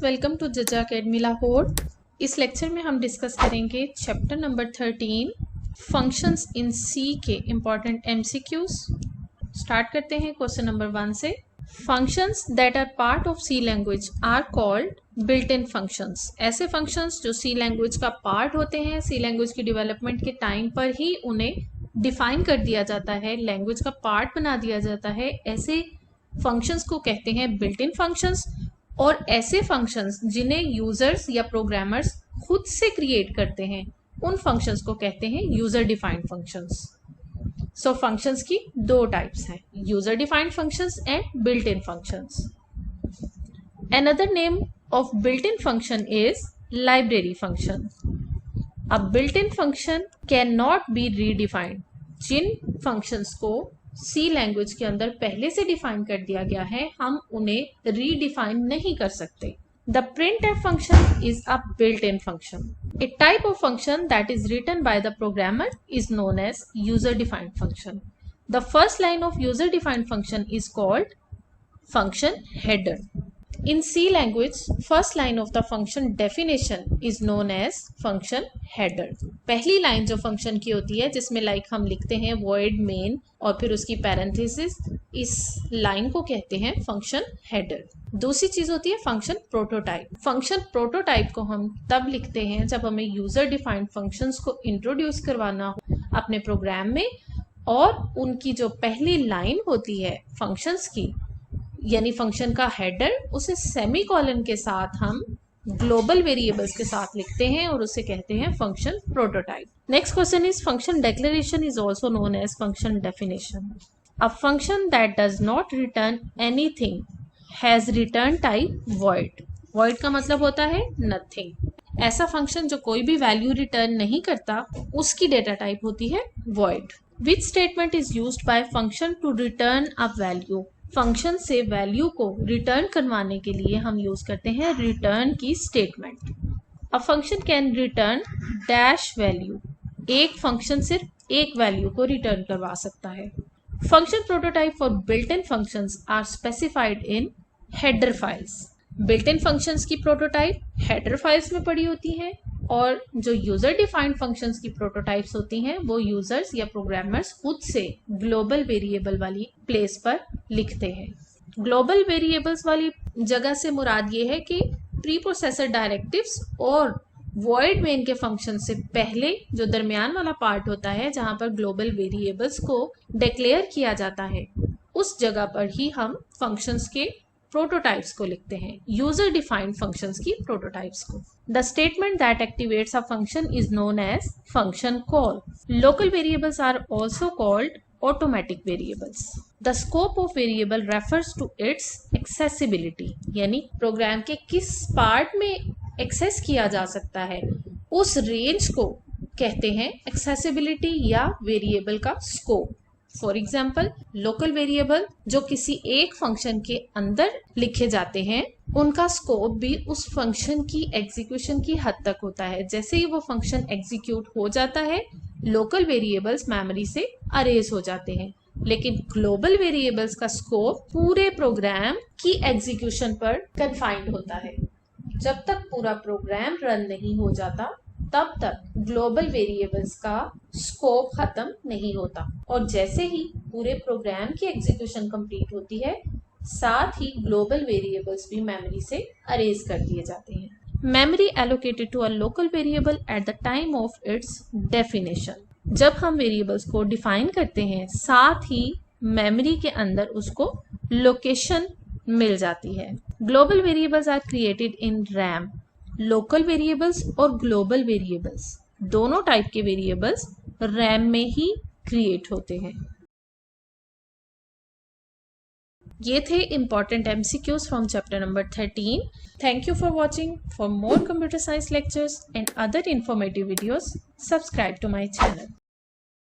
Welcome to जजा academy Lahore. इस lecture में हम डिस्कस करेंगे chapter number 13 functions in C के इम्पॉर्टेंट एमसीक्यूज। स्टार्ट करते हैं क्वेश्चन नंबर 1 से। Functions that are part of C language are called built in functions. ऐसे फंक्शंस जो सी लैंग्वेज का पार्ट होते हैं, सी लैंग्वेज की डेवलपमेंट के टाइम पर ही उन्हें डिफाइन कर दिया जाता है, लैंग्वेज का पार्ट बना दिया जाता है, ऐसे फंक्शंस को कहते हैं बिल्ट इन फंक्शंस। और ऐसे फंक्शंस जिन्हें यूजर्स या प्रोग्रामर्स खुद से क्रिएट करते हैं, उन फंक्शंस को कहते हैं user defined functions. So functions की दो टाइप्स हैं, user defined functions and built in functions. Another name of built in function is library function. अब built in function can not be redefined. जिन फंक्शंस को C language के अंदर पहले से डिफाइन कर दिया गया है, हम उन्हें रीडिफाइन नहीं कर सकते। The printf function is a built-in function. A type of function that is written by the programmer is known as user-defined function. The first line of user-defined function is called function header. In C language, first line of the function definition is known as function header. पहली line जो function की होती है, जिसमें like हम लिखते हैं void main और फिर उसकी पैरेंथेसिस, इस लाइन को कहते हैं फंक्शन हेडर। दूसरी चीज होती है फंक्शन प्रोटोटाइप। फंक्शन प्रोटोटाइप को हम तब लिखते हैं जब हमें यूजर डिफाइंड फंक्शंस को इंट्रोड्यूस करवाना हो अपने प्रोग्राम में, और उनकी जो पहली लाइन होती है फंक्शंस की, यानी फंक्शन का हेडर, उसे सेमीकोलन के साथ हम ग्लोबल वेरिएबल्स के साथ लिखते हैं और उसे कहते हैं function prototype. Next question is function declaration is also known as function definition. A function that does not return anything has return type void. Void का मतलब होता है nothing. ऐसा फंक्शन जो कोई भी वैल्यू रिटर्न नहीं करता, उसकी डेटा टाइप होती है void. Which statement is used by function to return a value? Function से वैल्यू को रिटर्न करवाने के लिए हम यूज करते हैं रिटर्न की statement. A function can return dash value. एक फंक्शन सिर्फ एक वैल्यू को रिटर्न करवा सकता है। Function prototype for built-in functions are specified in header files. Built-in functions की prototype header files में पड़ी होती हैं, और जो user defined functions की prototypes होती हैं वो users या programmers खुद से global variable वाली place पर लिखते हैं। Global variables वाली जगह से मुराद ये है कि preprocessor directives और void main के फंक्शन से पहले जो दरमियान वाला पार्ट होता है, जहां पर ग्लोबल वेरिएबल्स को डिक्लेयर किया जाता है, उस जगह पर ही हम फंक्शंस के प्रोटोटाइप्स को लिखते हैं, यूजर डिफाइंड फंक्शंस की प्रोटोटाइप्स को। The statement that activates a function is known as function call. Local variables are also called automatic variables. The scope of variable refers to its accessibility, यानी program के किस part में access किया जा सकता है, उस रेंज को कहते हैं एक्सेसिबिलिटी या वेरिएबल का scope. For example, local variable जो किसी एक फंक्शन के अंदर लिखे जाते हैं, उनका स्कोप भी उस फंक्शन की एग्जीक्यूशन की हद तक होता है। जैसे ही वो फंक्शन एग्जीक्यूट हो जाता है, लोकल वेरिएबल्स मेमोरी से अरेज हो जाते हैं, लेकिन ग्लोबल वेरिएबल्स का स्कोप पूरे प्रोग्राम की एग्जीक्यूशन पर कन्फाइंड होता है। जब तक पूरा प्रोग्राम रन नहीं हो जाता, तब तक ग्लोबल वेरिएबल्स का स्कोप खत्म नहीं होता, और जैसे ही पूरे प्रोग्राम की एग्जीक्यूशन कंप्लीट होती है, साथ ही ग्लोबल वेरिएबल्स भी मेमोरी से अरेज कर दिए जाते हैं। Memory allocated to a local variable at the time of its definition. जब हम वेरिएबल्स को डिफाइन करते हैं, साथ ही मेमोरी के अंदर उसको लोकेशन मिल जाती है। Global variables are created in RAM. Local variables और ग्लोबल वेरिएबल्स दोनों टाइप के वेरिएबल्स रैम में ही क्रिएट होते हैं। ये थे important MCQs from chapter number 13। Thank you for watching. For more computer science lectures and other informative videos, subscribe to my channel.